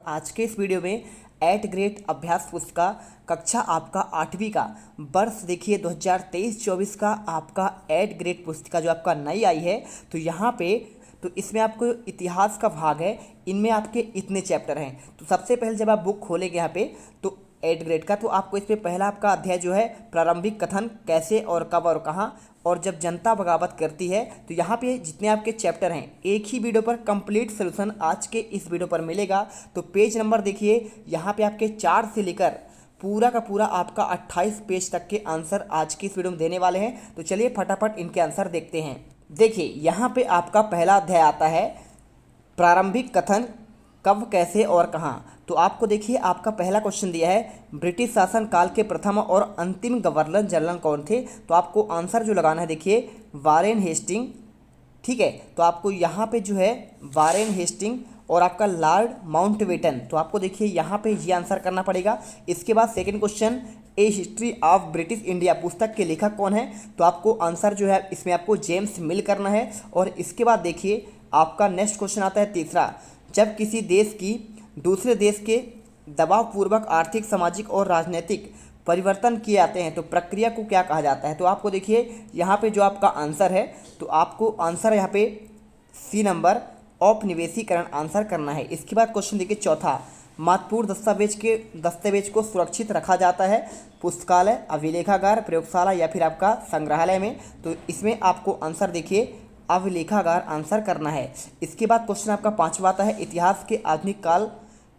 आज के इस वीडियो में 8 ग्रेड अभ्यास पुस्तिका कक्षा आपका 8वीं का वर्ष देखिए 2023-24 का आपका 8 ग्रेड पुस्तिका जो आपका नई आई है। तो यहाँ पे तो इसमें आपको इतिहास का भाग है, इनमें आपके इतने चैप्टर हैं। तो सबसे पहले जब आप बुक खोलेंगे यहाँ पे तो 8 ग्रेड का, तो आपको इसमें पहला आपका अध्याय जो है प्रारंभिक कथन, कैसे और कब और कहाँ, और जब जनता बगावत करती है। तो यहाँ पे जितने आपके चैप्टर हैं एक ही वीडियो पर कंप्लीट सोल्यूशन आज के इस वीडियो पर मिलेगा। तो पेज नंबर देखिए, यहाँ पे आपके 4 से लेकर पूरा का पूरा आपका 28 पेज तक के आंसर आज की इस वीडियो में देने वाले हैं। तो चलिए फटाफट इनके आंसर देखते हैं। देखिए यहाँ पे आपका पहला अध्याय आता है प्रारंभिक कथन, कब, कैसे और कहाँ। तो आपको देखिए आपका पहला क्वेश्चन दिया है ब्रिटिश शासन काल के प्रथम और अंतिम गवर्नर जनरल कौन थे। तो आपको आंसर जो लगाना है देखिए वारेन हेस्टिंग, ठीक है। तो आपको यहाँ पे जो है वारेन हेस्टिंग और आपका लॉर्ड माउंटबेटन, तो आपको देखिए यहाँ पे ये आंसर करना पड़ेगा। इसके बाद second question A history of British India पुस्तक के लेखक कौन है। तो आपको आंसर जो है इसमें आपको जेम्स मिल करना है। और इसके बाद देखिए आपका नेक्स्ट क्वेश्चन आता है तीसरा, जब किसी देश की दूसरे देश के दबाव पूर्वक आर्थिक, सामाजिक और राजनीतिक परिवर्तन किए जाते हैं तो प्रक्रिया को क्या कहा जाता है। तो आपको देखिए यहाँ पे जो आपका आंसर है, तो आपको आंसर यहाँ पे सी नंबर औपनिवेशीकरण आंसर करना है। इसके बाद क्वेश्चन देखिए चौथा, महत्वपूर्ण दस्तावेज को सुरक्षित रखा जाता है पुस्तकालय, अभिलेखागार, प्रयोगशाला या फिर आपका संग्रहालय में। तो इसमें आपको आंसर देखिए अभिलेखागार आंसर करना है। इसके बाद क्वेश्चन आपका पांचवा आता है इतिहास के आधुनिक काल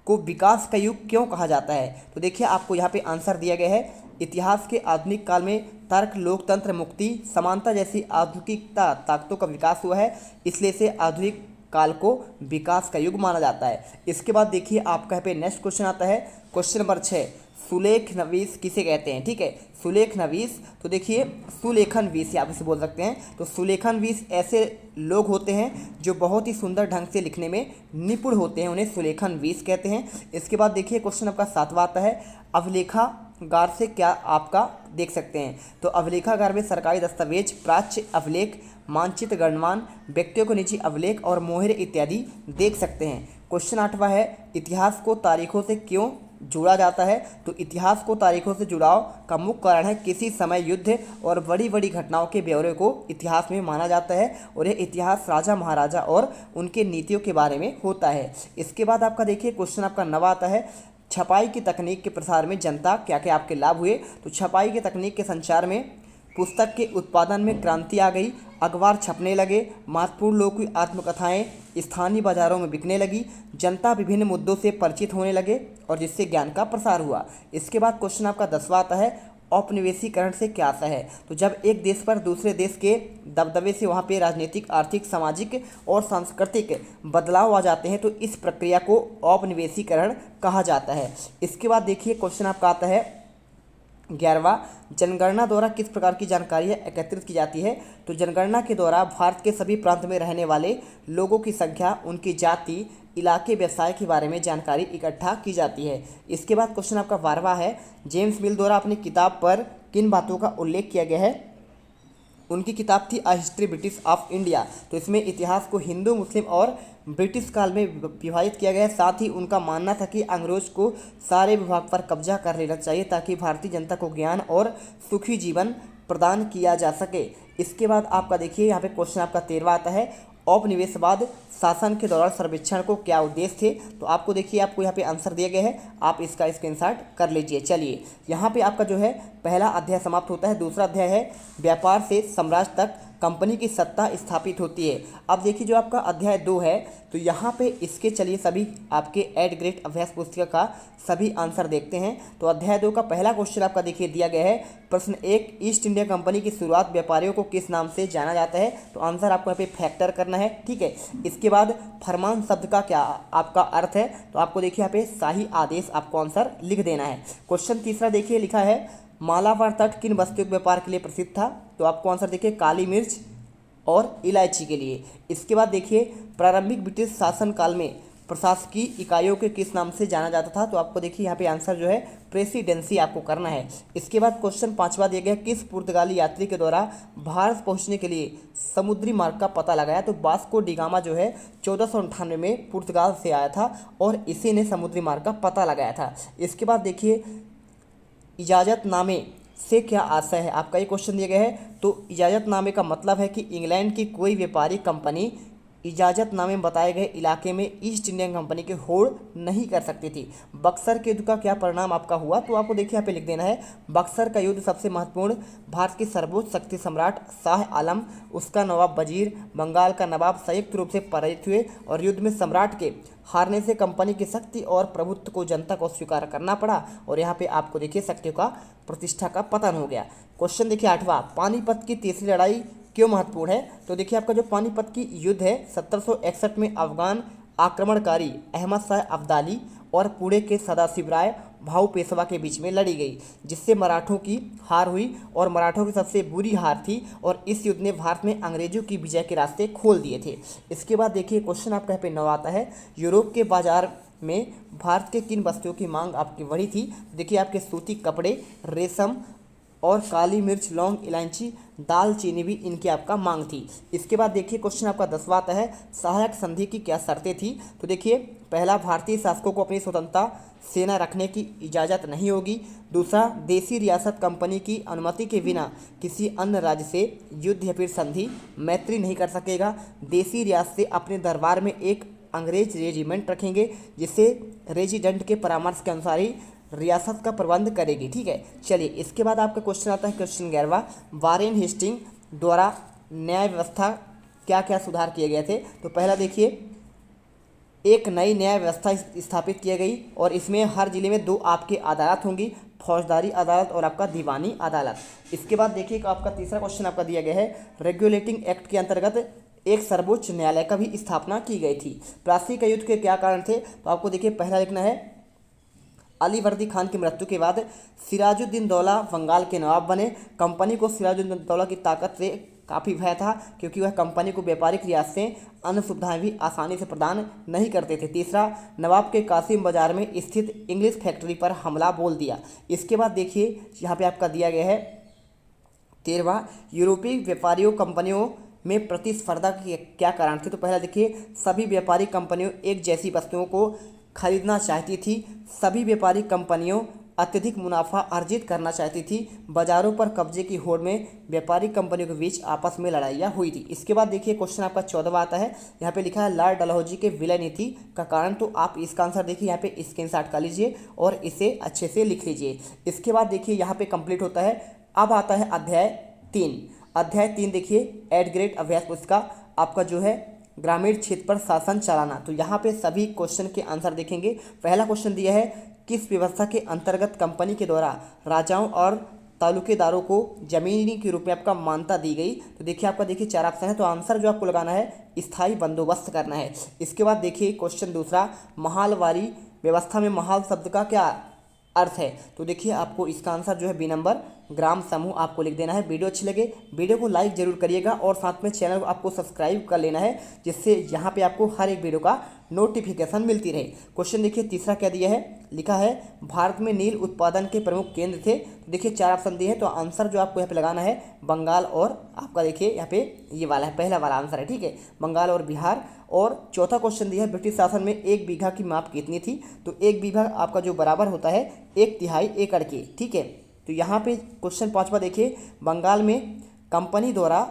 को विकास का युग क्यों कहा जाता है। तो देखिए आपको यहाँ पे आंसर दिया गया है इतिहास के आधुनिक काल में तर्क, लोकतंत्र, मुक्ति, समानता जैसी आधुनिकता ताकतों का विकास हुआ है, इसलिए से आधुनिक काल को विकास का युग माना जाता है। इसके बाद देखिए आपका यहाँ पे नेक्स्ट क्वेश्चन आता है क्वेश्चन नंबर 6, सुलेख नवीस किसे कहते हैं। ठीक है, सुलेख नवीस, तो देखिए सुलेखन वीस आप इसे बोल सकते हैं। तो सुलेखन वीस ऐसे लोग होते हैं जो बहुत ही सुंदर ढंग से लिखने में निपुण होते हैं, उन्हें सुलेखन वीस कहते हैं। इसके बाद देखिए क्वेश्चन आपका 7वां आता है अभिलेखागार से क्या आपका देख सकते हैं। तो अभिलेखागार में सरकारी दस्तावेज, प्राच्य अभिलेख, मानचित्र, गणमान, व्यक्तियों को निजी अभिलेख और मोहरे इत्यादि देख सकते हैं। क्वेश्चन 8वां है इतिहास को तारीखों से क्यों जोड़ा जाता है। तो इतिहास को तारीखों से जुड़ाव का मुख्य कारण है किसी समय युद्ध और बड़ी बड़ी घटनाओं के ब्यौरे को इतिहास में माना जाता है, और यह इतिहास राजा महाराजा और उनके नीतियों के बारे में होता है। इसके बाद आपका देखिए क्वेश्चन आपका 9वां आता है छपाई की तकनीक के प्रसार में जनता क्या क्या आपके लाभ हुए। तो छपाई की तकनीक के संचार में पुस्तक के उत्पादन में क्रांति आ गई, अखबार छपने लगे, महत्वपूर्ण लोगों की आत्मकथाएं स्थानीय बाजारों में बिकने लगी, जनता विभिन्न मुद्दों से परिचित होने लगे और जिससे ज्ञान का प्रसार हुआ। इसके बाद क्वेश्चन आपका 10वां आता है औपनिवेशीकरण से क्या आशा है। तो जब एक देश पर दूसरे देश के दबदबे से वहाँ पे राजनीतिक, आर्थिक, सामाजिक और सांस्कृतिक बदलाव आ जाते हैं तो इस प्रक्रिया को औपनिवेशीकरण कहा जाता है। इसके बाद देखिए क्वेश्चन आपका आता है 11वां, जनगणना द्वारा किस प्रकार की जानकारियाँ एकत्रित की जाती है। तो जनगणना के द्वारा भारत के सभी प्रांत में रहने वाले लोगों की संख्या, उनकी जाति, इलाके, व्यवसाय के बारे में जानकारी इकट्ठा की जाती है। इसके बाद क्वेश्चन आपका 12वां है जेम्स मिल द्वारा अपनी किताब पर किन बातों का उल्लेख किया गया है। उनकी किताब थी a history British of India. तो इसमें इतिहास को हिंदू, मुस्लिम और ब्रिटिश काल में विभाजित किया गया है। साथ ही उनका मानना था कि अंग्रेज को सारे विभाग पर कब्जा कर लेना चाहिए ताकि भारतीय जनता को ज्ञान और सुखी जीवन प्रदान किया जा सके। इसके बाद आपका देखिए यहाँ पे क्वेश्चन आपका 13वां आता है औपनिवेशवाद शासन के दौरान सर्वेक्षण को क्या उद्देश्य थे। तो आपको देखिए आपको यहाँ पे आंसर दिया गया है, आप इसका स्क्रीनशॉट कर लीजिए। चलिए यहाँ पे आपका जो है पहला अध्याय समाप्त होता है। दूसरा अध्याय है व्यापार से साम्राज्य तक कंपनी की सत्ता स्थापित होती है। अब देखिए जो आपका अध्याय 2 है, तो यहाँ पे इसके चलिए सभी आपके 8 ग्रेड अभ्यास पुस्तिका का सभी आंसर देखते हैं। तो अध्याय 2 का पहला क्वेश्चन आपका देखिए दिया गया है प्रश्न 1, ईस्ट इंडिया कंपनी की शुरुआत व्यापारियों को किस नाम से जाना जाता है। तो आंसर आपको यहाँ पे फैक्टर करना है, ठीक है। इसके बाद फरमान शब्द का क्या आपका अर्थ है। तो आपको देखिए यहाँ पे शाही आदेश आपको आंसर लिख देना है। क्वेश्चन तीसरा देखिए लिखा है मालाबार तट किन वस्तुओं के व्यापार के लिए प्रसिद्ध था। तो आपको आंसर देखिए काली मिर्च और इलायची के लिए। इसके बाद देखिए प्रारंभिक ब्रिटिश शासन काल में प्रशासकीय इकाइयों के किस नाम से जाना जाता था? तो आपको देखिए यहाँ पे आंसर जो है प्रेसिडेंसी आपको करना है। इसके बाद क्वेश्चन 5वां दिया गया, किस पुर्तगाली यात्री के द्वारा भारत पहुंचने के लिए समुद्री मार्ग का पता लगाया? तो वास्को डी गामा जो है 1498 में पुर्तगाल से आया था और इसी ने समुद्री मार्ग का पता लगाया था। इसके बाद देखिए इजाज़तनामे से क्या आशय है? आपका ये क्वेश्चन दिया गया है। तो इजाज़तनामे का मतलब है कि इंग्लैंड की कोई व्यापारिक कंपनी इजाज़तनामे में बताए गए इलाके में ईस्ट इंडियन कंपनी के होड़ नहीं कर सकती थी। बक्सर के युद्ध का क्या परिणाम आपका हुआ? तो आपको देखिए यहाँ पे लिख देना है, बक्सर का युद्ध सबसे महत्वपूर्ण, भारत के सर्वोच्च शक्ति सम्राट शाह आलम, उसका नवाब वजीर, बंगाल का नवाब संयुक्त रूप से पराजित हुए और युद्ध में सम्राट के हारने से कंपनी की शक्ति और प्रभुत्व को जनता को स्वीकार करना पड़ा और यहाँ पे आपको देखिए शक्तियों का प्रतिष्ठा का पतन हो गया। क्वेश्चन देखिए 8वां, पानीपत की तीसरी लड़ाई क्यों महत्वपूर्ण है? तो देखिए आपका जो पानीपत की युद्ध है 1761 में अफगान आक्रमणकारी अहमद शाह अब्दाली और पुणे के सदाशिव राय भाऊ पेशवा के बीच में लड़ी गई, जिससे मराठों की हार हुई और मराठों की सबसे बुरी हार थी और इस युद्ध ने भारत में अंग्रेजों की विजय के रास्ते खोल दिए थे। इसके बाद देखिए क्वेश्चन आपका यहाँ पे 9 आता है, यूरोप के बाजार में भारत के किन वस्तुओं की मांग आपकी बढ़ी थी? देखिए आपके सूती कपड़े, रेशम और काली मिर्च, लौंग, इलायची, दालचीनी भी इनकी आपका मांग थी। इसके बाद देखिए क्वेश्चन आपका 10वां आता है, सहायक संधि की क्या शर्तें थी? तो देखिए पहला, भारतीय शासकों को अपनी स्वतंत्रता सेना रखने की इजाज़त नहीं होगी। दूसरा, देसी रियासत कंपनी की अनुमति के बिना किसी अन्य राज्य से युद्ध या फिर संधि मैत्री नहीं कर सकेगा। देसी रियासत से अपने दरबार में एक अंग्रेज रेजिमेंट रखेंगे, जिससे रेजिडेंट के परामर्श के अनुसार ही रियासत का प्रबंध करेगी। ठीक है, चलिए इसके बाद आपका क्वेश्चन आता है क्वेश्चन 11वां, वारेन हेस्टिंग द्वारा न्याय व्यवस्था क्या क्या सुधार किए गए थे? तो पहला देखिए, एक नई न्याय व्यवस्था स्थापित की गई और इसमें हर जिले में 2 आपकी अदालत होंगी, फौजदारी अदालत और आपका दीवानी अदालत। इसके बाद देखिए आपका तीसरा क्वेश्चन आपका दिया गया है, रेगुलेटिंग एक्ट के अंतर्गत एक सर्वोच्च न्यायालय का भी स्थापना की गई थी। प्लासी का युद्ध के क्या कारण थे? तो आपको देखिए पहला लिखना है, अली वर्दी खान की मृत्यु के बाद सिराजुद्दीन दौला बंगाल के नवाब बने। कंपनी को सिराजुद्दीन दौला की ताकत से काफ़ी भय था, क्योंकि वह कंपनी को व्यापारिक रियासतें अन्य सुविधाएं भी आसानी से प्रदान नहीं करते थे। तीसरा, नवाब के कासिम बाजार में स्थित इंग्लिश फैक्ट्री पर हमला बोल दिया। इसके बाद देखिए यहाँ पे आपका दिया गया है 13वां, यूरोपीय व्यापारियों कंपनियों में प्रतिस्पर्धा के क्या कारण थे? तो पहला देखिए, सभी व्यापारिक कंपनियों एक जैसी वस्तुओं को खरीदना चाहती थी। सभी व्यापारिक कंपनियों अत्यधिक मुनाफा अर्जित करना चाहती थी। बाजारों पर कब्जे की होड़ में व्यापारिक कंपनियों के बीच आपस में लड़ाइयाँ हुई थी। इसके बाद देखिए क्वेश्चन आपका 14वां आता है, यहाँ पे लिखा है लॉर्ड डलहौजी के विलय नीति का कारण। तो आप इसका आंसर देखिए यहाँ पे स्क्रीनशॉट कर लीजिए और इसे अच्छे से लिख लीजिए। इसके बाद देखिए यहाँ पे कंप्लीट होता है। अब आता है अध्याय 3। अध्याय 3 देखिए, एट ग्रेड अभ्यास पुस्तिका आपका जो है ग्रामीण क्षेत्र पर शासन चलाना। तो यहाँ पे सभी क्वेश्चन के आंसर देखेंगे। पहला क्वेश्चन दिया है, किस व्यवस्था के अंतर्गत कंपनी के द्वारा राजाओं और तालुकेदारों को जमीनी के रूप में आपका मान्यता दी गई? तो देखिए आपका देखिए 4 ऑप्शन है, तो आंसर जो आपको लगाना है स्थायी बंदोबस्त करना है। इसके बाद देखिए क्वेश्चन दूसरा, महालवारी व्यवस्था में महाल शब्द का क्या अर्थ है? तो देखिए आपको इसका आंसर जो है बी नंबर ग्राम समूह आपको लिख देना है। वीडियो अच्छी लगे वीडियो को लाइक जरूर करिएगा और साथ में चैनल को आपको सब्सक्राइब कर लेना है, जिससे यहाँ पे आपको हर एक वीडियो का नोटिफिकेशन मिलती रहे। क्वेश्चन देखिए तीसरा क्या दिया है, लिखा है भारत में नील उत्पादन के प्रमुख केंद्र थे। तो देखिए 4 ऑप्शन दिए हैं, तो आंसर जो आपको यहाँ पे लगाना है बंगाल और आपका देखिए यहाँ पे ये वाला है, पहला वाला आंसर है। ठीक है, बंगाल और बिहार। और चौथा क्वेश्चन दिया है, ब्रिटिश शासन में 1 बीघा की माप कितनी थी? तो 1 बीघा आपका जो बराबर होता है 1/3 एकड़ के। ठीक है, तो यहाँ पे क्वेश्चन 5वां देखिए, बंगाल में कंपनी द्वारा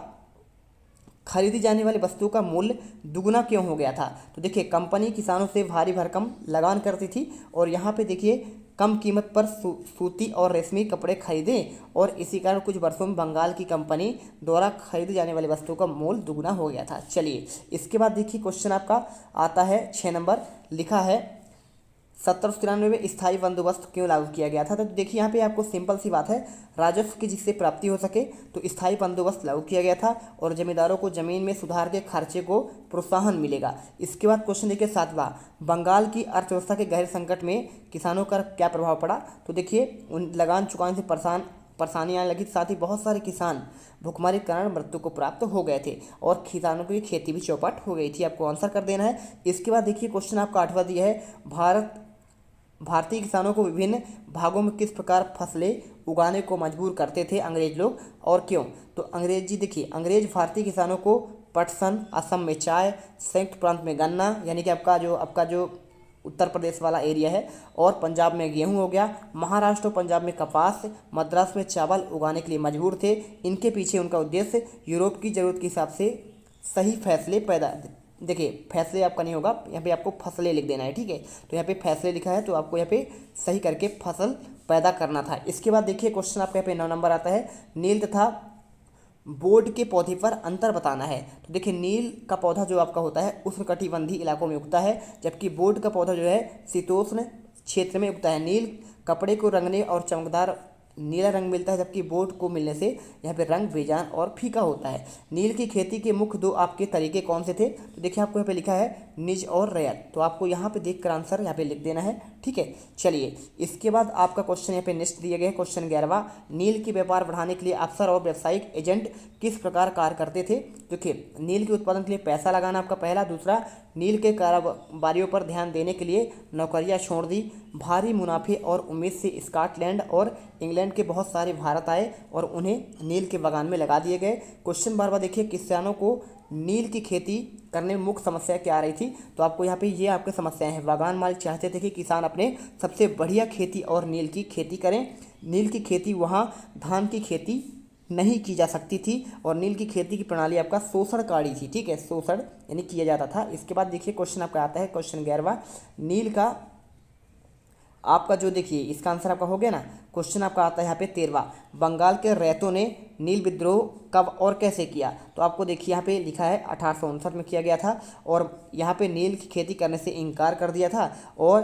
खरीदी जाने वाली वस्तुओं का मूल्य दुगना क्यों हो गया था? तो देखिए कंपनी किसानों से भारी भरकम लगान करती थी और यहाँ पे देखिए कम कीमत पर सूती और रेशमी कपड़े खरीदे और इसी कारण कुछ वर्षों में बंगाल की कंपनी द्वारा खरीदी जाने वाली वस्तुओं का मूल्य दुगना हो गया था। चलिए इसके बाद देखिए क्वेश्चन आपका आता है 6 नंबर, लिखा है 1793 में स्थायी बंदोबस्त क्यों लागू किया गया था? तो देखिए यहाँ पे आपको सिंपल सी बात है, राजस्व की जिससे प्राप्ति हो सके तो स्थायी बंदोबस्त लागू किया गया था और जमींदारों को जमीन में सुधार के खर्चे को प्रोत्साहन मिलेगा। इसके बाद क्वेश्चन देखिए 7वां, बंगाल की अर्थव्यवस्था के गहरे संकट में किसानों का क्या प्रभाव पड़ा? तो देखिए उन लगान चुकाने से परेशान परेशानी आने लगी, साथ ही बहुत सारे किसान भुखमरी के कारण मृत्यु को प्राप्त हो गए थे और किसानों की खेती भी चौपट हो गई थी। आपको आंसर कर देना है। इसके बाद देखिए क्वेश्चन आपका 8वां दिया है, भारतीय किसानों को विभिन्न भागों में किस प्रकार फसलें उगाने को मजबूर करते थे अंग्रेज लोग और क्यों। तो अंग्रेजी देखिए, अंग्रेज भारतीय किसानों को पटसन, असम में चाय, संयुक्त प्रांत में गन्ना यानी कि आपका जो उत्तर प्रदेश वाला एरिया है, और पंजाब में गेहूं हो गया, महाराष्ट्र और पंजाब में कपास, मद्रास में चावल उगाने के लिए मजबूर थे। इनके पीछे उनका उद्देश्य यूरोप की ज़रूरत के हिसाब से सही फैसले पैदा, देखिए फैसले आपका नहीं होगा, यहाँ पे आपको फसलें लिख देना है, ठीक है। तो यहाँ पे फैसले लिखा है तो आपको यहाँ पे सही करके फसल पैदा करना था। इसके बाद देखिए क्वेश्चन आपका यहाँ पे 9 नंबर आता है, नील तथा बोर्ड के पौधे पर अंतर बताना है। तो देखिए नील का पौधा जो आपका होता है उष्णकटिबंधीय इलाकों में उगता है, जबकि बोर्ड का पौधा जो है शीतोष्ण क्षेत्र में उगता है। नील कपड़े को रंगने और चमकदार नीला रंग मिलता है, जबकि बोर्ड को मिलने से यहाँ पे रंग बेजान और फीका होता है। नील की खेती के मुख्य 2 आपके तरीके कौन से थे। तो देखिए आपको यहाँ पे लिखा है निज और रैयत, तो आपको यहाँ पे देखकर आंसर यहाँ पे लिख देना है, ठीक है। चलिए इसके बाद आपका क्वेश्चन यहाँ पे नेक्स्ट दिया गया है, क्वेश्चन 11वां, नील की व्यापार बढ़ाने के लिए अफसर और व्यावसायिक एजेंट किस प्रकार कार्य करते थे। देखिए नील के उत्पादन के लिए पैसा लगाना आपका पहला, दूसरा नील के कारोबारियों पर ध्यान देने के लिए नौकरियां छोड़ दी, भारी मुनाफे और उम्मीद से स्कॉटलैंड और इंग्लैंड के बहुत सारे भारत आए और उन्हें नील के बागान में लगा दिए गए। क्वेश्चन बार बार देखिए, किसानों को नील की खेती करने में मुख्य समस्या क्या आ रही थी। तो आपको यहाँ पे ये आपकी समस्याएं हैं। बागान मालिक चाहते थे कि किसान अपने सबसे बढ़िया खेती और नील की खेती करें। नील की खेती वहाँ धान की खेती नहीं की जा सकती थी और नील की खेती की प्रणाली आपका शोषणकारी थी, ठीक है, शोषण यानी किया जाता था। इसके बाद देखिए क्वेश्चन आपका आता है क्वेश्चन 11वां, नील का आपका जो देखिए इसका आंसर आपका हो गया ना। क्वेश्चन आपका आता है यहाँ पे 13वां, बंगाल के रैयतों ने नील विद्रोह कब और कैसे किया। तो आपको देखिए यहाँ पे लिखा है 1859 में किया गया था और यहाँ पे नील की खेती करने से इनकार कर दिया था और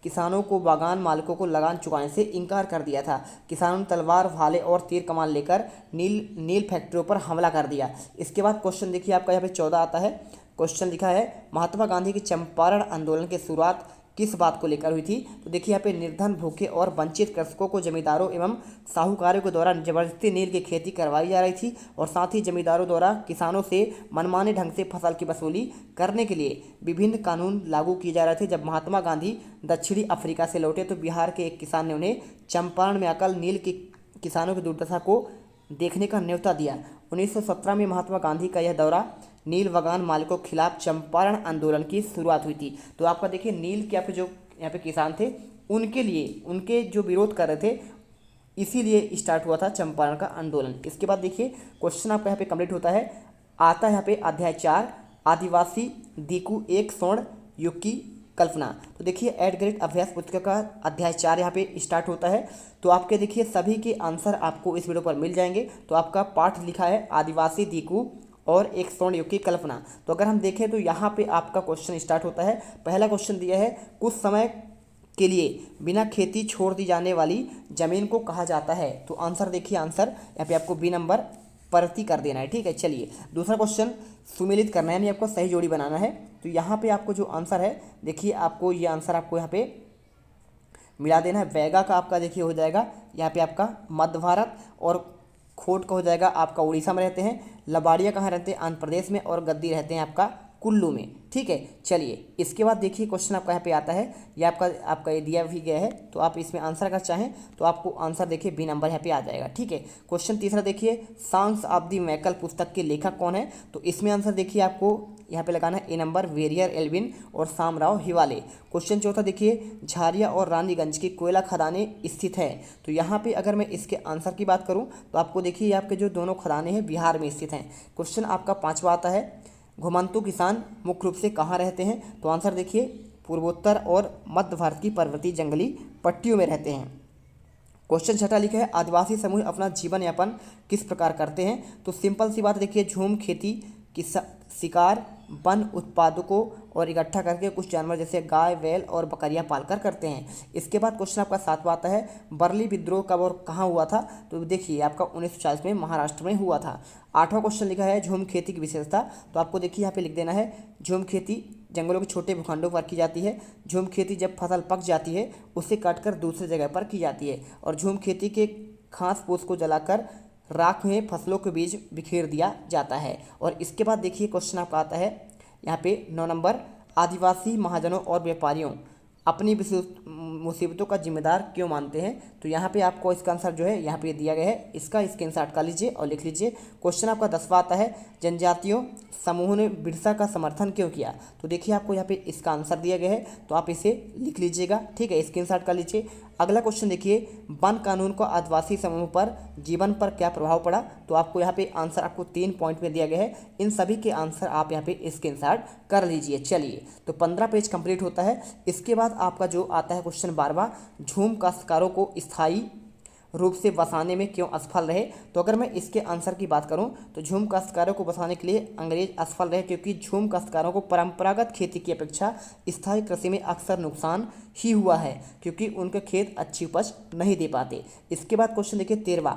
किसानों को बागान मालिकों को लगान चुकाने से इनकार कर दिया था। किसानों ने तलवार, भाले और तीर कमान लेकर नील फैक्ट्रियों पर हमला कर दिया। इसके बाद क्वेश्चन देखिए आपका यहाँ पे 14 आता है। क्वेश्चन लिखा है, महात्मा गांधी की चंपारण आंदोलन की शुरुआत किस बात को लेकर हुई थी। तो देखिए यहाँ पे निर्धन, भूखे और वंचित कृषकों को जमींदारों एवं साहूकारों के द्वारा जबरदस्ती नील की खेती करवाई जा रही थी और साथ ही जमींदारों द्वारा किसानों से मनमाने ढंग से फसल की वसूली करने के लिए विभिन्न कानून लागू किए जा रहे थे। जब महात्मा गांधी दक्षिणी अफ्रीका से लौटे तो बिहार के एक किसान ने उन्हें चंपारण में आकर नील के किसानों की दुर्दशा को देखने का न्योता दिया। 1917 में महात्मा गांधी का यह दौरा नील बागान मालिकों के खिलाफ चंपारण आंदोलन की शुरुआत हुई थी। तो आपका देखिए नील के आपके जो यहाँ पे किसान थे उनके लिए, उनके जो विरोध कर रहे थे, इसीलिए स्टार्ट हुआ था चंपारण का आंदोलन। इसके बाद देखिए क्वेश्चन आपका यहाँ पे कंप्लीट होता है। आता है यहाँ पे अध्याय 4, आदिवासी दीकू एक स्वर्ण युग की कल्पना। तो देखिए एट ग्रेड अभ्यास पुस्तिका का अध्याय 4 यहाँ पे स्टार्ट होता है। तो आपके देखिए सभी के आंसर आपको इस वीडियो पर मिल जाएंगे। तो आपका पाठ लिखा है आदिवासी दीकू और एक स्वर्ण युग की कल्पना। तो अगर हम देखें तो यहाँ पे आपका क्वेश्चन स्टार्ट होता है। पहला क्वेश्चन दिया है, कुछ समय के लिए बिना खेती छोड़ दी जाने वाली जमीन को कहा जाता है। तो आंसर देखिए, आंसर यहाँ पे आपको बी नंबर प्रति कर देना है, ठीक है। चलिए दूसरा क्वेश्चन, सुमेलित करना है यानी आपको सही जोड़ी बनाना है। तो यहाँ पे आपको जो आंसर है देखिए, आपको ये आंसर आपको यहाँ पे मिला देना है। बैगा का आपका देखिए हो जाएगा यहाँ पे आपका मध्य भारत और खोट का हो जाएगा आपका उड़ीसा में रहते हैं, लबाड़िया कहाँ रहते हैं आंध्र प्रदेश में और गद्दी रहते हैं आपका कुल्लू में, ठीक है। चलिए इसके बाद देखिए क्वेश्चन आपका यहाँ पे आता है, ये आपका ये दिया भी गया है। तो आप इसमें आंसर अगर चाहें तो आपको आंसर देखिए बी नंबर यहाँ पे आ जाएगा, ठीक है। क्वेश्चन तीसरा देखिए, सांस ऑफ द मैकल पुस्तक के लेखक कौन है। तो इसमें आंसर देखिए आपको यहाँ पे लगाना है ए नंबर, वेरियर एल्विन और शामराव हिवाले। क्वेश्चन चौथा देखिए, झारिया और रानीगंज की कोयला खदानें स्थित है। तो यहाँ पे अगर मैं इसके आंसर की बात करूँ तो आपको देखिए आपके जो दोनों खदानें हैं बिहार में स्थित हैं। क्वेश्चन आपका पाँचवा आता है, घुमंतु किसान मुख्य रूप से कहाँ रहते हैं। तो आंसर देखिए पूर्वोत्तर और मध्य भारत की पर्वतीय जंगली पट्टियों में रहते हैं। क्वेश्चन छठा लिखा है, आदिवासी समूह अपना जीवन यापन किस प्रकार करते हैं। तो सिंपल सी बात देखिए, झूम खेती, शिकार, वन उत्पादकों और इकट्ठा करके कुछ जानवर जैसे गाय, बैल और बकरियां पालकर करते हैं। इसके बाद क्वेश्चन आपका सातवां आता है, बरली विद्रोह कब और कहाँ हुआ था। तो देखिए आपका 1940 में महाराष्ट्र में हुआ था। आठवां क्वेश्चन लिखा है, झूम खेती की विशेषता। तो आपको देखिए यहाँ पे लिख देना है, झूम खेती जंगलों के छोटे भूखंडों पर की जाती है। झूम खेती जब फसल पक जाती है उसे काटकर दूसरी जगह पर की जाती है और झूम खेती के घास फूस को जलाकर राख में फसलों के बीज बिखेर दिया जाता है। और इसके बाद देखिए क्वेश्चन आपका आता है यहाँ पे 9 नंबर, आदिवासी महाजनों और व्यापारियों अपनी मुसीबतों का जिम्मेदार क्यों मानते हैं। तो यहाँ पे आपको इसका आंसर जो है यहाँ पे दिया गया है, इसका स्क्रीनशॉट कर लीजिए और लिख लीजिए। क्वेश्चन आपका 10वां आता है, जनजातियों समूह ने बिरसा का समर्थन क्यों किया। तो देखिए आपको यहाँ पे इसका आंसर दिया गया है, तो आप इसे लिख लीजिएगा, ठीक है, स्क्रीनशॉट कर लीजिए। अगला क्वेश्चन देखिए, वन कानून का आदिवासी समूह पर जीवन पर क्या प्रभाव पड़ा। तो आपको यहाँ पे आंसर आपको 3 पॉइंट में दिया गया है, इन सभी के आंसर आप यहाँ पे स्क्रीनशॉट कर लीजिए। चलिए, तो 15 पेज कंप्लीट होता है। इसके बाद आपका जो आता है क्वेश्चन 12वां, झूम काश्तकारों को स्थायी रूप से बसाने में क्यों असफल रहे। तो अगर मैं इसके आंसर की बात करूं तो झूम काश्तकारों को बसाने के लिए अंग्रेज असफल रहे, क्योंकि झूम काश्तकारों को परंपरागत खेती की अपेक्षा स्थायी कृषि में अक्सर नुकसान ही हुआ है, क्योंकि उनके खेत अच्छी उपज नहीं दे पाते। इसके बाद क्वेश्चन देखिए 13वां,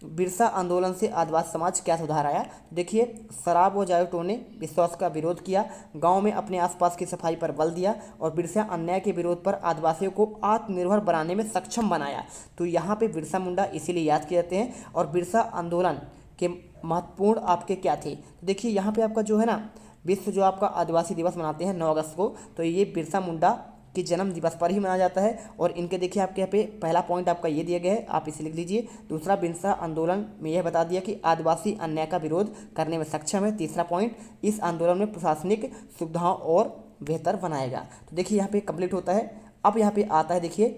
बिरसा आंदोलन से आदिवासी समाज क्या सुधार आया। देखिए, शराब व जायोटों ने विश्वास का विरोध किया, गांव में अपने आसपास की सफाई पर बल दिया और बिरसा अन्याय के विरोध पर आदिवासियों को आत्मनिर्भर बनाने में सक्षम बनाया। तो यहाँ पे बिरसा मुंडा इसीलिए याद किए जाते हैं। और बिरसा आंदोलन के महत्वपूर्ण आपके क्या थे। तो देखिए यहाँ पे आपका जो है ना, विश्व जो आपका आदिवासी दिवस मनाते हैं 9 अगस्त को, तो ये बिरसा मुंडा कि जन्म दिवस पर ही मनाया जाता है। और इनके देखिए आपके यहाँ पे पहला पॉइंट आपका ये दिया गया है, आप इसे लिख लीजिए। दूसरा, बिरसा आंदोलन में यह बता दिया कि आदिवासी अन्याय का विरोध करने में सक्षम है। तीसरा पॉइंट, इस आंदोलन में प्रशासनिक सुविधाओं और बेहतर बनाएगा। तो देखिए यहाँ पे कंप्लीट होता है। अब यहाँ पे आता है देखिए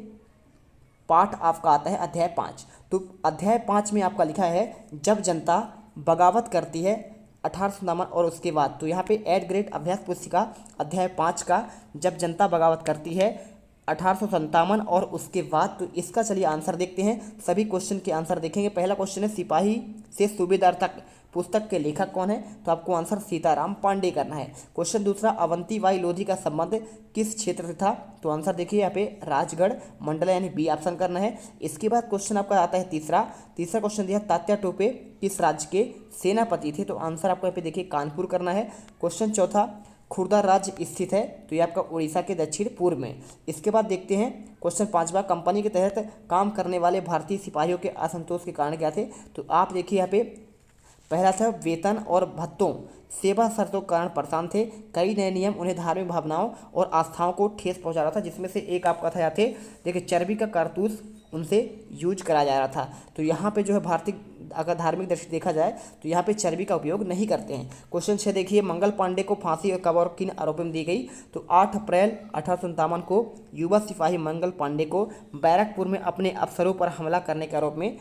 पाठ आपका आता है अध्याय 5। तो अध्याय 5 में आपका लिखा है, जब जनता बगावत करती है 1857 और उसके बाद। तो यहाँ पे 8th ग्रेड अभ्यास पुस्तिका अध्याय 5 का जब जनता बगावत करती है 1857 और उसके बाद। तो इसका चलिए आंसर देखते हैं, सभी क्वेश्चन के आंसर देखेंगे। पहला क्वेश्चन है, सिपाही से सूबेदार तक पुस्तक के लेखक कौन है। तो आपको आंसर सीताराम पांडे करना है। क्वेश्चन दूसरा, अवंतीबाई लोधी का संबंध किस क्षेत्र से था। तो आंसर देखिए यहाँ पे राजगढ़ मंडल यानी बी ऑप्शन करना है। इसके बाद क्वेश्चन आपका आता है तीसरा क्वेश्चन दिया, तात्या टोपे किस राज्य के सेनापति थे। तो आंसर आपको यहाँ पे देखिए कानपुर करना है। क्वेश्चन चौथा, खुर्दा राज्य स्थित है। तो ये आपका उड़ीसा के दक्षिण पूर्व में। इसके बाद देखते हैं क्वेश्चन 5वां, कंपनी के तहत काम करने वाले भारतीय सिपाहियों के असंतोष के कारण क्या थे। तो आप देखिए यहाँ पे पहला था, वेतन और भत्तों सेवा शर्तों के कारण परेशान थे। कई नए नियम उन्हें धार्मिक भावनाओं और आस्थाओं को ठेस पहुंचा रहा था, जिसमें से एक आपका था यहाँ थे देखिए चर्बी का कारतूस उनसे यूज कराया जा रहा था। तो यहाँ पे जो है भारतीय अगर धार्मिक दृष्टि देखा जाए तो यहाँ पे चर्बी का उपयोग नहीं करते हैं। क्वेश्चन 6 देखिए, मंगल पांडे को फांसी कब और किन आरोपों में दी गई। तो 8 अप्रैल 1857 को युवा सिपाही मंगल पांडे को बैरकपुर में अपने अफसरों पर हमला करने के आरोप में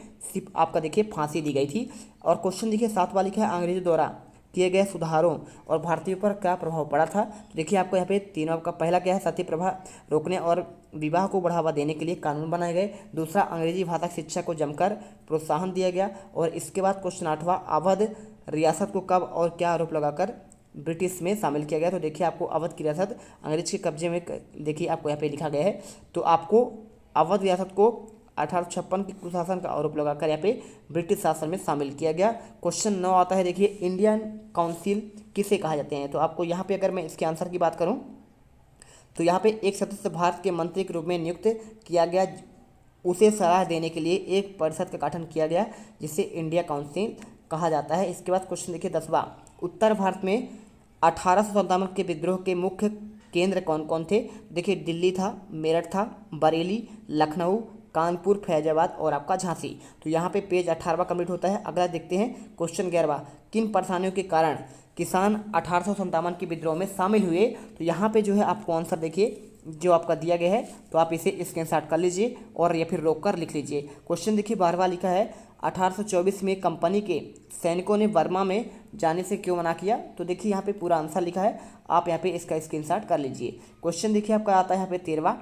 आपका देखिए फांसी दी गई थी। और क्वेश्चन देखिए 7 वाली है, अंग्रेजों द्वारा किए गए सुधारों और भारतीयों पर क्या प्रभाव पड़ा था। तो देखिए आपको यहाँ पे तीनों का पहला क्या है, सती प्रभा रोकने और विवाह को बढ़ावा देने के लिए कानून बनाए गए। दूसरा, अंग्रेजी भाषा शिक्षा को जमकर प्रोत्साहन दिया गया। और इसके बाद क्वेश्चन 8वां, अवध रियासत को कब और क्या आरोप लगाकर ब्रिटिश में शामिल किया गया। तो देखिए आपको अवध की रियासत अंग्रेज के कब्जे में देखिए आपको यहाँ पे लिखा गया है। तो आपको अवध रियासत को 1856 की कुशासन का आरोप लगाकर यहाँ पे ब्रिटिश शासन में शामिल किया गया। क्वेश्चन 9 आता है देखिए, इंडियन काउंसिल किसे कहा जाते हैं। तो आपको यहाँ पे अगर मैं इसके आंसर की बात करूँ तो यहाँ पे एक सदस्य भारत के मंत्री के रूप में नियुक्त किया गया, उसे सलाह देने के लिए एक परिषद का गठन किया गया जिसे इंडिया काउंसिल कहा जाता है। इसके बाद क्वेश्चन देखिए 10वां, उत्तर भारत में 1857 के विद्रोह के मुख्य केंद्र कौन कौन थे। देखिए दिल्ली था, मेरठ था, बरेली, लखनऊ, कानपुर, फैजाबाद और आपका झांसी। तो यहाँ पे पेज 18वां कंप्लीट होता है। अगला देखते हैं क्वेश्चन 11वां, किन परेशानियों के कारण किसान 1857 के विद्रोह में शामिल हुए। तो यहाँ पे जो है आपको आंसर देखिए जो आपका दिया गया है, तो आप इसे स्क्रीनशॉट कर लीजिए और या फिर रोक कर लिख लीजिए। क्वेश्चन देखिए 12वां लिखा है, 1824 में कंपनी के सैनिकों ने बर्मा में जाने से क्यों मना किया। तो देखिए यहाँ पे पूरा आंसर लिखा है, आप यहाँ पे इसका स्क्रीनशॉट कर लीजिए। क्वेश्चन देखिए आपका आता है यहाँ पे 13वां,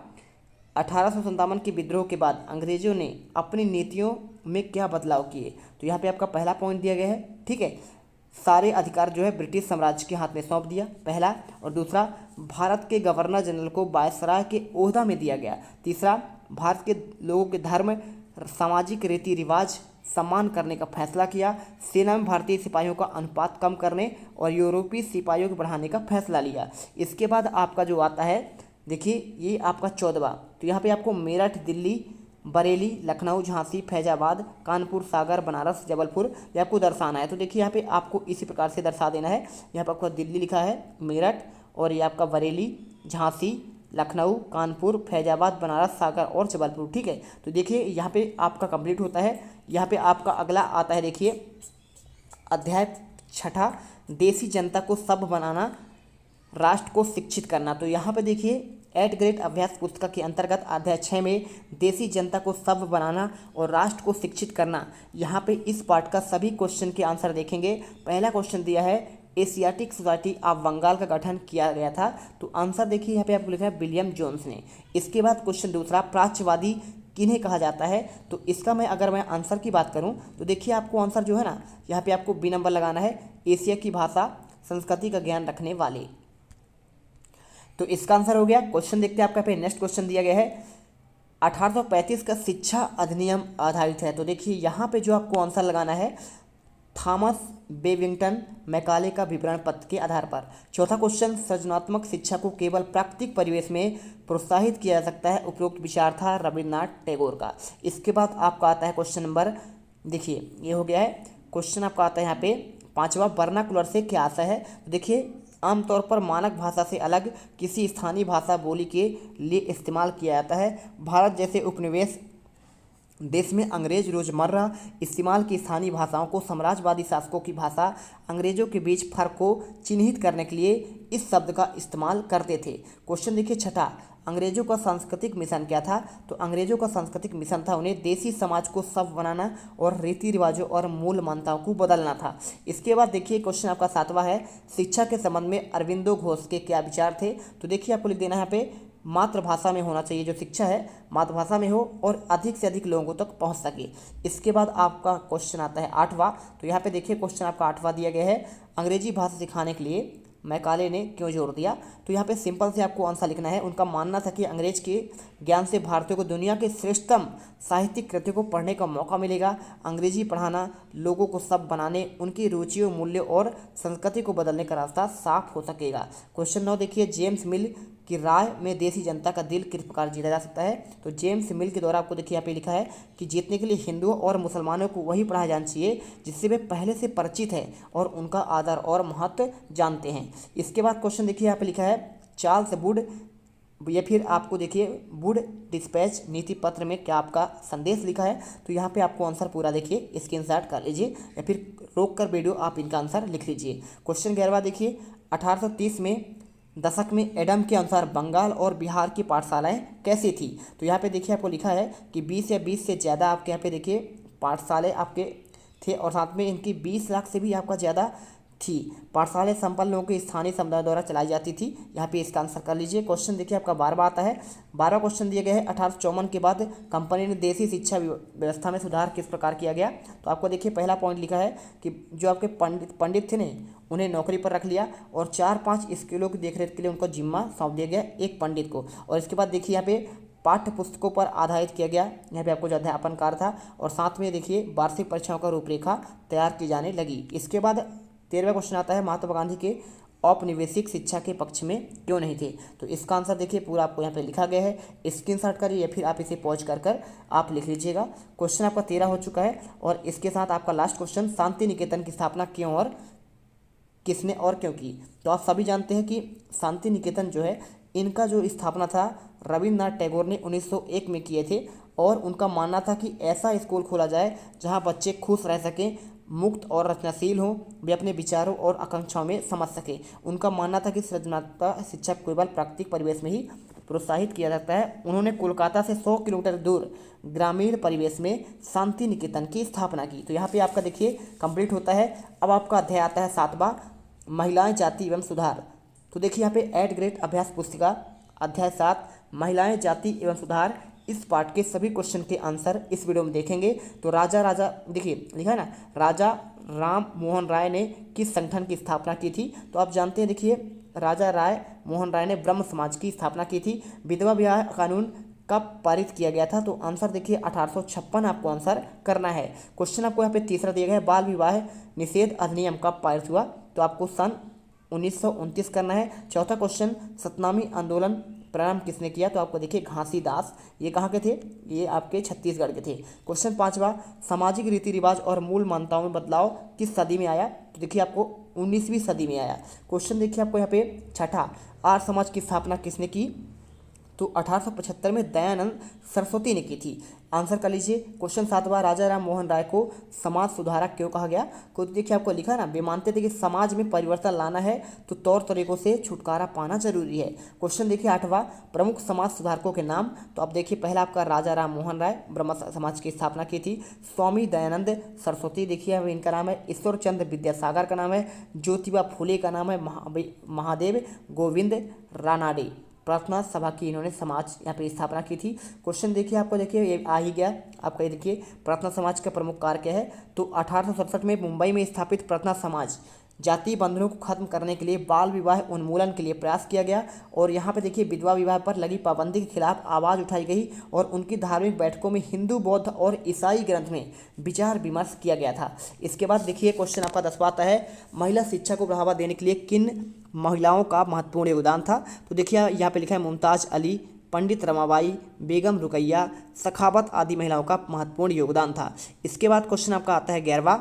1857 के विद्रोह के बाद अंग्रेजों ने अपनी नीतियों में क्या बदलाव किए। तो यहाँ पे आपका पहला पॉइंट दिया गया है, ठीक है, सारे अधिकार जो है ब्रिटिश साम्राज्य के हाथ में सौंप दिया, पहला। और दूसरा, भारत के गवर्नर जनरल को वायसराय के ओहदा में दिया गया। तीसरा, भारत के लोगों के धर्म, सामाजिक रीति रिवाज सम्मान करने का फैसला किया। सेना में भारतीय सिपाहियों का अनुपात कम करने और यूरोपीय सिपाहियों को बढ़ाने का फैसला लिया। इसके बाद आपका जो आता है देखिए ये आपका 14वां, तो यहाँ पे आपको मेरठ, दिल्ली, बरेली, लखनऊ, झांसी, फैजाबाद, कानपुर, सागर, बनारस, जबलपुर ये आपको दर्शाना है। तो देखिए यहाँ पे आपको इसी प्रकार से दर्शा देना है। यहाँ पर आपको दिल्ली लिखा है, मेरठ, और ये आपका बरेली, झांसी, लखनऊ, कानपुर, फैजाबाद, बनारस, सागर और जबलपुर। ठीक है, तो देखिए यहाँ पे आपका कंप्लीट होता है। यहाँ पे आपका अगला आता है, देखिए अध्याय 6, देसी जनता को सभ्य बनाना, राष्ट्र को शिक्षित करना। तो यहाँ पे देखिए 8 ग्रेड अभ्यास पुस्तक के अंतर्गत अध्याय 6 में देसी जनता को सभ्य बनाना और राष्ट्र को शिक्षित करना, यहाँ पे इस पार्ट का सभी क्वेश्चन के आंसर देखेंगे। पहला क्वेश्चन दिया है एशियाटिक सोसाइटी ऑफ बंगाल का गठन किया गया था। तो आंसर देखिए यहाँ पे आपको लिखा है विलियम जोन्स ने। इसके बाद क्वेश्चन दूसरा, प्राच्यवादी किन्हें कहा जाता है। तो इसका अगर मैं आंसर की बात करूं तो देखिए आपको आंसर जो है ना, यहाँ पे आपको बी नंबर लगाना है, एशिया की भाषा संस्कृति का ज्ञान रखने वाले। तो इसका आंसर हो गया। क्वेश्चन देखते हैं आपका पे नेक्स्ट क्वेश्चन दिया गया है 1835 का शिक्षा अधिनियम आधारित है। तो देखिए यहाँ पे जो आपको आंसर लगाना है थॉमस बेबिंगटन मैकाले का विवरण पत्र के आधार पर। चौथा क्वेश्चन, सृजनात्मक शिक्षा को केवल प्राकृतिक परिवेश में प्रोत्साहित किया जा सकता है, उपरोक्त विचार था रविन्द्रनाथ टैगोर का। इसके बाद आपका आता है क्वेश्चन नंबर, देखिए ये हो गया है क्वेश्चन आपका आता है यहाँ पे पांचवा, वर्नाकुलर से क्या आशय है। देखिए आमतौर पर मानक भाषा से अलग किसी स्थानीय भाषा बोली के लिए इस्तेमाल किया जाता है। भारत जैसे उपनिवेश देश में अंग्रेज रोजमर्रा इस्तेमाल की स्थानीय भाषाओं को साम्राज्यवादी शासकों की भाषा अंग्रेजों के बीच फर्क को चिन्हित करने के लिए इस शब्द का इस्तेमाल करते थे। क्वेश्चन देखिए छठा, अंग्रेजों का सांस्कृतिक मिशन क्या था। तो अंग्रेजों का सांस्कृतिक मिशन था उन्हें देसी समाज को सभ्य बनाना और रीति रिवाजों और मूल मान्यताओं को बदलना था। इसके बाद देखिए क्वेश्चन आपका सातवां है, शिक्षा के संबंध में अरविंदो घोष के क्या विचार थे। तो देखिए आपको लिख देना है यहाँ पे मातृभाषा में होना चाहिए, जो शिक्षा है मातृभाषा में हो और अधिक से अधिक लोगों तक पहुंच सके। इसके बाद आपका क्वेश्चन आता है आठवां। तो यहाँ पे देखिए क्वेश्चन आपका आठवां दिया गया है, अंग्रेजी भाषा सिखाने के लिए मैकाले ने क्यों जोर दिया। तो यहाँ पे सिंपल से आपको आंसर लिखना है, उनका मानना था कि अंग्रेज के ज्ञान से भारतीयों को दुनिया के श्रेष्ठतम साहित्यिक कृतियों को पढ़ने का मौका मिलेगा। अंग्रेजी पढ़ाना लोगों को सब बनाने, उनकी रुचियों, मूल्यों और संस्कृति को बदलने का रास्ता साफ हो सकेगा। क्वेश्चन 9 देखिए, जेम्स मिल की राय में देसी जनता का दिल किस प्रकार जीता जा सकता है। तो जेम्स मिल के द्वारा आपको देखिए यहाँ पे लिखा है कि जीतने के लिए हिंदुओं और मुसलमानों को वही पढ़ाया जाना चाहिए जिससे वे पहले से परिचित हैं और उनका आदर और महत्व जानते हैं। इसके बाद क्वेश्चन देखिए यहाँ पे लिखा है चार्ल्स वुड, या फिर आपको देखिए वुड डिस्पैच नीति पत्र में क्या आपका संदेश लिखा है। तो यहाँ पे आपको आंसर पूरा देखिए स्क्रीनशॉट कर लीजिए या फिर रोक कर वीडियो आप इनका आंसर लिख लीजिए। क्वेश्चन 11वां देखिए, 1830 में दशक में एडम के अनुसार बंगाल और बिहार की पाठशालाएं कैसी थी। तो यहाँ पे देखिए आपको लिखा है कि 20 या 20 से ज़्यादा आपके यहाँ पे देखिए पाठशालाएं आपके थे और साथ में इनकी 20 लाख से भी आपका ज़्यादा थी। पाठशालाएं संपन्न लोगों के स्थानीय समुदाय द्वारा चलाई जाती थी। यहाँ पे इसका आंसर कर लीजिए। क्वेश्चन देखिए आपका 12वां आता है। 12वां क्वेश्चन दिया गया है 1854 के बाद कंपनी ने देसी शिक्षा व्यवस्था में सुधार किस प्रकार किया गया। तो आपको देखिए पहला पॉइंट लिखा है कि जो आपके पंडित थे ने उन्हें नौकरी पर रख लिया और 4-5 स्कूलों की देखरेख के लिए उनको जिम्मा सौंप दिया गया एक पंडित को। और इसके बाद देखिए यहाँ पे पाठ्य पुस्तकों पर आधारित किया गया, यहाँ पे आपको जो अध्यापन कार्य था और साथ में देखिए वार्षिक परीक्षाओं का रूपरेखा तैयार की जाने लगी। इसके बाद 13वां क्वेश्चन आता है, महात्मा गांधी के औपनिवेशिक शिक्षा के पक्ष में क्यों नहीं थे। तो इसका आंसर देखिए पूरा आपको यहाँ पे लिखा गया है, स्क्रीनशॉट करिए या फिर आप इसे पॉज कर आप लिख लीजिएगा। क्वेश्चन आपका 13 हो चुका है और इसके साथ आपका लास्ट क्वेश्चन, शांति निकेतन की स्थापना क्यों और किसने और क्यों की। तो आप सभी जानते हैं कि शांति निकेतन जो है इनका जो स्थापना था रविन्द्रनाथ टैगोर ने 1901 में किए थे और उनका मानना था कि ऐसा स्कूल खोला जाए जहां बच्चे खुश रह सकें, मुक्त और रचनाशील हों, वे अपने विचारों और आकांक्षाओं में समझ सकें। उनका मानना था कि सृजनात्मक शिक्षा केवल प्राकृतिक परिवेश में ही प्रोत्साहित किया जाता है। उन्होंने कोलकाता से 100 किलोमीटर दूर ग्रामीण परिवेश में शांति निकेतन की स्थापना की। तो यहाँ पे आपका देखिए कंप्लीट होता है। अब आपका अध्याय आता है 7वां, महिलाएं, जाति एवं सुधार। तो देखिए यहाँ पे 8 ग्रेड अभ्यास पुस्तिका अध्याय 7 महिलाएं, जाति एवं सुधार, इस पार्ट के सभी क्वेश्चन के आंसर इस वीडियो में देखेंगे। तो राजा देखिए लिखा है ना, राजा राम मोहन राय ने किस संगठन की स्थापना की थी। तो आप जानते हैं देखिए राजा राय मोहन राय ने ब्रह्म समाज की स्थापना की थी। विधवा विवाह कानून कब पारित किया गया था। तो आंसर देखिए 1856 आपको आंसर करना है। क्वेश्चन आपको यहाँ पे तीसरा दिया गया है, बाल विवाह निषेध अधिनियम कब पारित हुआ। तो आपको सन 1929 करना है। चौथा क्वेश्चन, सतनामी आंदोलन प्रारंभ किसने किया? तो आपको देखिए घासीदास, ये कहाँ के थे? ये आपके छत्तीसगढ़ के थे। क्वेश्चन 5वां, सामाजिक रीति रिवाज और मूल मान्यताओं में बदलाव किस सदी में आया? तो देखिए आपको 19वीं सदी में आया। क्वेश्चन देखिए आपको यहाँ पे छठा, आर्य समाज की स्थापना किसने की? तो 1875 में दयानंद सरस्वती ने की थी। आंसर कर लीजिए। क्वेश्चन 7वां, राजा राम मोहन राय को समाज सुधारक क्यों कहा गया? तो देखिए आपको लिखा है ना, वे मानते थे कि समाज में परिवर्तन लाना है तो तौर तरीकों से छुटकारा पाना जरूरी है। क्वेश्चन देखिए 8वां, प्रमुख समाज सुधारकों के नाम। तो आप देखिए पहला आपका राजा राम मोहन राय, ब्रह्म समाज की स्थापना की थी। स्वामी दयानंद सरस्वती, देखिए अब इनका नाम है। ईश्वर चंद्र विद्यासागर का नाम है। ज्योतिबा फुले का नाम है। महादेव गोविंद रानाडे, प्रार्थना सभा की इन्होंने समाज यहाँ पे स्थापना की थी। क्वेश्चन देखिए आपको, देखिए ये आ ही गया आपका, ये देखिए प्रार्थना समाज का प्रमुख कार्य क्या है? तो 1867 में मुंबई में स्थापित प्रार्थना समाज जातीय बंधनों को खत्म करने के लिए बाल विवाह उन्मूलन के लिए प्रयास किया गया और यहाँ पे देखिए विधवा विवाह पर लगी पाबंदी के खिलाफ आवाज़ उठाई गई और उनकी धार्मिक बैठकों में हिंदू, बौद्ध और ईसाई ग्रंथ में विचार विमर्श किया गया था। इसके बाद देखिए क्वेश्चन आपका 10वां आता है, महिला शिक्षा को बढ़ावा देने के लिए किन महिलाओं का महत्वपूर्ण योगदान था? तो देखिए यहाँ पे लिखा है मुमताज़ अली, पंडित रमाबाई, बेगम रुकैया, सखावत आदि महिलाओं का महत्वपूर्ण योगदान था। इसके बाद क्वेश्चन आपका आता है 11वां,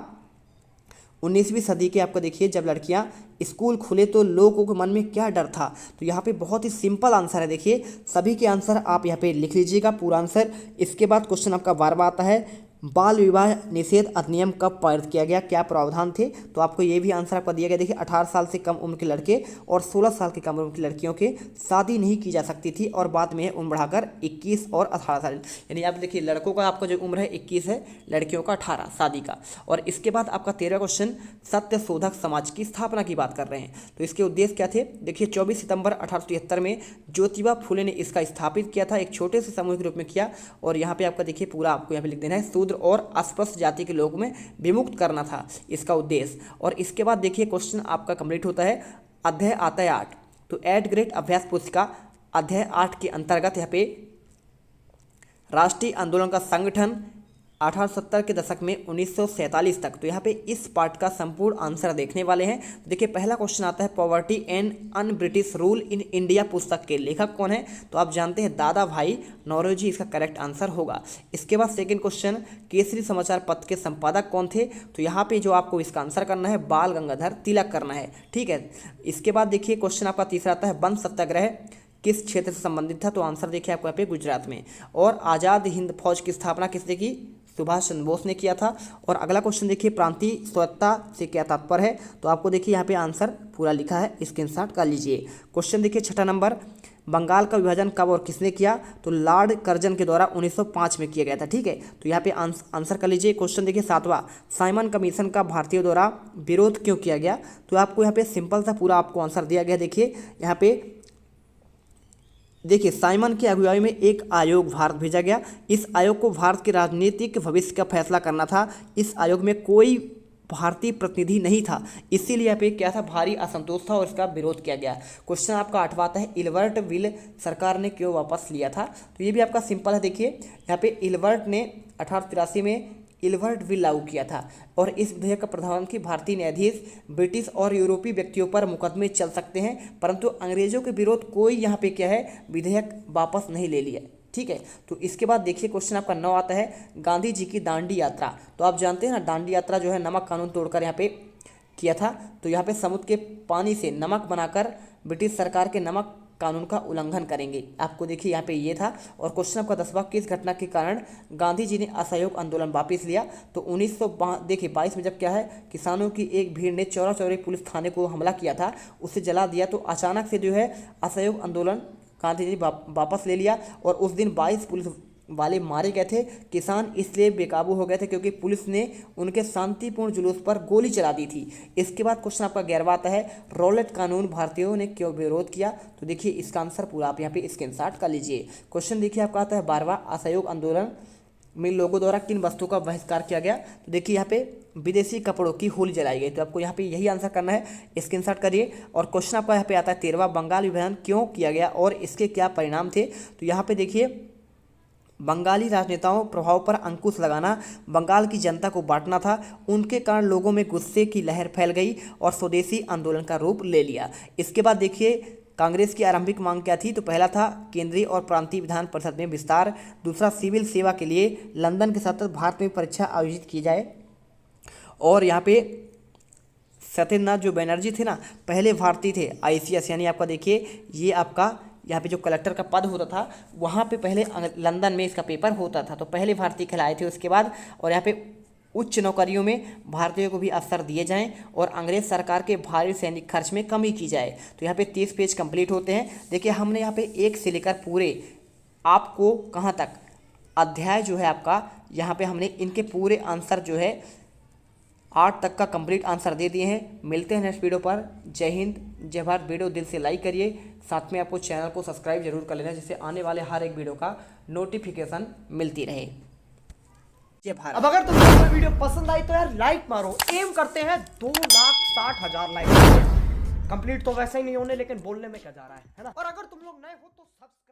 19वीं सदी के आपको देखिए जब लड़कियां स्कूल खुले तो लोगों के मन में क्या डर था? तो यहाँ पे बहुत ही सिंपल आंसर है, देखिए सभी के आंसर आप यहाँ पे लिख लीजिएगा पूरा आंसर। इसके बाद क्वेश्चन आपका 12वां आता है, बाल विवाह निषेध अधिनियम कब पारित किया गया? क्या प्रावधान थे? तो आपको ये भी आंसर आपका दिया गया। देखिए 18 साल से कम उम्र के लड़के और 16 साल की कम उम्र की लड़कियों के शादी नहीं की जा सकती थी और बाद में उम्र बढ़ाकर 21 और 18 साल, यानी आप देखिए लड़कों का आपका जो उम्र है 21 है, लड़कियों का 18 शादी का। और इसके बाद आपका 13वां क्वेश्चन, सत्य शोधक समाज की स्थापना की बात कर रहे हैं तो इसके उद्देश्य क्या थे? देखिए 24 सितंबर 1873 में ज्योतिबा फुले ने इसका स्थापित किया था, एक छोटे से समूह के रूप में किया। और यहाँ पे आपका देखिए पूरा आपको यहाँ पे लिख देना है, शूद्र और अस्पृश्य जाति के लोगों में विमुक्त करना था इसका उद्देश्य। और इसके बाद देखिए क्वेश्चन आपका कंप्लीट होता है। अध्याय आता है 8, तो 8 ग्रेड अभ्यास पुस्तिका अध्याय 8 के अंतर्गत यहाँ पे राष्ट्रीय आंदोलन का संगठन 1870 के दशक में 1947 तक, तो यहाँ पे इस पार्ट का संपूर्ण आंसर देखने वाले हैं। तो देखिए पहला क्वेश्चन आता है, poverty and un British rule in India पुस्तक के लेखक कौन है? तो आप जानते हैं दादा भाई नौरोजी इसका करेक्ट आंसर होगा। इसके बाद सेकंड क्वेश्चन, केसरी समाचार पत्र के संपादक कौन थे? तो यहाँ पे जो आपको इसका आंसर करना है बाल गंगाधर तिलक करना है, ठीक है। इसके बाद देखिए क्वेश्चन आपका तीसरा आता है, बंद सत्याग्रह किस क्षेत्र से संबंधित था? तो आंसर देखिए आपको यहाँ पे गुजरात में। और आज़ाद हिंद फौज की स्थापना किसने की? सुभाष चंद्र बोस ने किया था। और अगला क्वेश्चन देखिए, प्रांतीय स्वतंत्रता से क्या तात्पर्य है? तो आपको देखिए यहाँ पे आंसर पूरा लिखा है, स्क्रीनशॉट कर लीजिए। क्वेश्चन देखिए 6ठा नंबर, बंगाल का विभाजन कब और किसने किया? तो लॉर्ड कर्जन के द्वारा 1905 में किया गया था, ठीक है। तो यहाँ पे आंसर कर लीजिए। क्वेश्चन देखिए 7वां, साइमन कमीशन का भारतीयों द्वारा विरोध क्यों किया गया? तो आपको यहाँ पे सिंपल सा पूरा आपको आंसर दिया गया। देखिए यहाँ पे देखिए साइमन की अगुवाई में एक आयोग भारत भेजा गया। इस आयोग को भारत के राजनीतिक भविष्य का फैसला करना था। इस आयोग में कोई भारतीय प्रतिनिधि नहीं था, इसीलिए यहाँ पे क्या था, भारी असंतोष था और इसका विरोध किया गया। क्वेश्चन आपका 8वां आता है, इल्बर्ट बिल सरकार ने क्यों वापस लिया था? तो ये भी आपका सिंपल है। देखिए यहाँ पे इल्बर्ट ने 1883 में इल्बर्ट बिल लागू किया था और इस विधेयक का प्रावधान कि भारतीय न्यायाधीश ब्रिटिश और यूरोपीय व्यक्तियों पर मुकदमे चल सकते हैं, परंतु अंग्रेजों के विरोध कोई यहाँ पे क्या है, विधेयक वापस नहीं ले लिया, ठीक है। तो इसके बाद देखिए क्वेश्चन आपका 9 आता है, गांधी जी की दांडी यात्रा। तो आप जानते हैं ना, दांडी यात्रा जो है नमक कानून तोड़कर यहाँ पे किया था। तो यहाँ पे समुद्र के पानी से नमक बनाकर ब्रिटिश सरकार के नमक कानून का उल्लंघन करेंगे। आपको देखिए यहाँ पे ये था। और क्वेश्चन आपका 10वां, किस घटना के कारण गांधी जी ने असहयोग आंदोलन वापस लिया? तो 1922 में जब क्या है, किसानों की एक भीड़ ने चौरा चौरी पुलिस थाने को हमला किया था, उसे जला दिया। तो अचानक से जो है असहयोग आंदोलन गांधी जी वापस ले लिया और उस दिन 22 पुलिस वाले मारे गए थे। किसान इसलिए बेकाबू हो गए थे क्योंकि पुलिस ने उनके शांतिपूर्ण जुलूस पर गोली चला दी थी। इसके बाद क्वेश्चन आपका 11वां आता है, रॉलेट कानून भारतीयों ने क्यों विरोध किया? तो देखिए इसका आंसर पूरा आप यहाँ पे स्क्रीनशॉट कर लीजिए। क्वेश्चन देखिए आपका आता है 12वां, असहयोग आंदोलन में लोगों द्वारा किन वस्तुओं का बहिष्कार किया गया? तो देखिए यहाँ पे विदेशी कपड़ों की होली जलाई गई। तो आपको यहाँ पे यही आंसर करना है, स्क्रीनशॉट करिए। और क्वेश्चन आपका यहाँ पे आता है 13वां, बंगाल विभाजन क्यों किया गया और इसके क्या परिणाम थे? तो यहाँ पे देखिए, बंगाली राजनेताओं प्रभाव पर अंकुश लगाना, बंगाल की जनता को बांटना था। उनके कारण लोगों में गुस्से की लहर फैल गई और स्वदेशी आंदोलन का रूप ले लिया। इसके बाद देखिए कांग्रेस की आरंभिक मांग क्या थी? तो पहला था केंद्रीय और प्रांतीय विधान परिषद में विस्तार, दूसरा सिविल सेवा के लिए लंदन के साथ भारत में परीक्षा आयोजित की जाए, और यहाँ पे सत्येंद्रनाथ जो बनर्जी थे ना, पहले भारतीय थे ICS, यानी आपका देखिए ये आपका यहाँ पे जो कलेक्टर का पद होता था वहाँ पे पहले लंदन में इसका पेपर होता था, तो पहले भारतीय कहलाए थे उसके बाद। और यहाँ पे उच्च नौकरियों में भारतीयों को भी अवसर दिए जाएं और अंग्रेज सरकार के भारी सैनिक खर्च में कमी की जाए। तो यहाँ पे 30 पेज कंप्लीट होते हैं। देखिए हमने यहाँ पे 1 से लेकर पूरे आपको कहाँ तक अध्याय जो है आपका, यहाँ पे हमने इनके पूरे आंसर जो है 8 तक का कंप्लीट आंसर दे दिए हैं। मिलते हैं नेक्स्ट वीडियो पर। जय हिंद, जय भारत। वीडियो दिल से लाइक करिए, साथ में आपको चैनल को सब्सक्राइब जरूर कर लेना, जिससे आने वाले हर एक वीडियो का नोटिफिकेशन मिलती रहे। जय भारत। अब अगर तुम्हें कोई वीडियो पसंद आई तो यार लाइक मारो। एम करते हैं 2,60,000 लाइक। कंप्लीट तो वैसे ही नहीं होने, लेकिन बोलने में क्या जा रहा है ना। और अगर तुम लोग नए हो तो सब्सक्राइब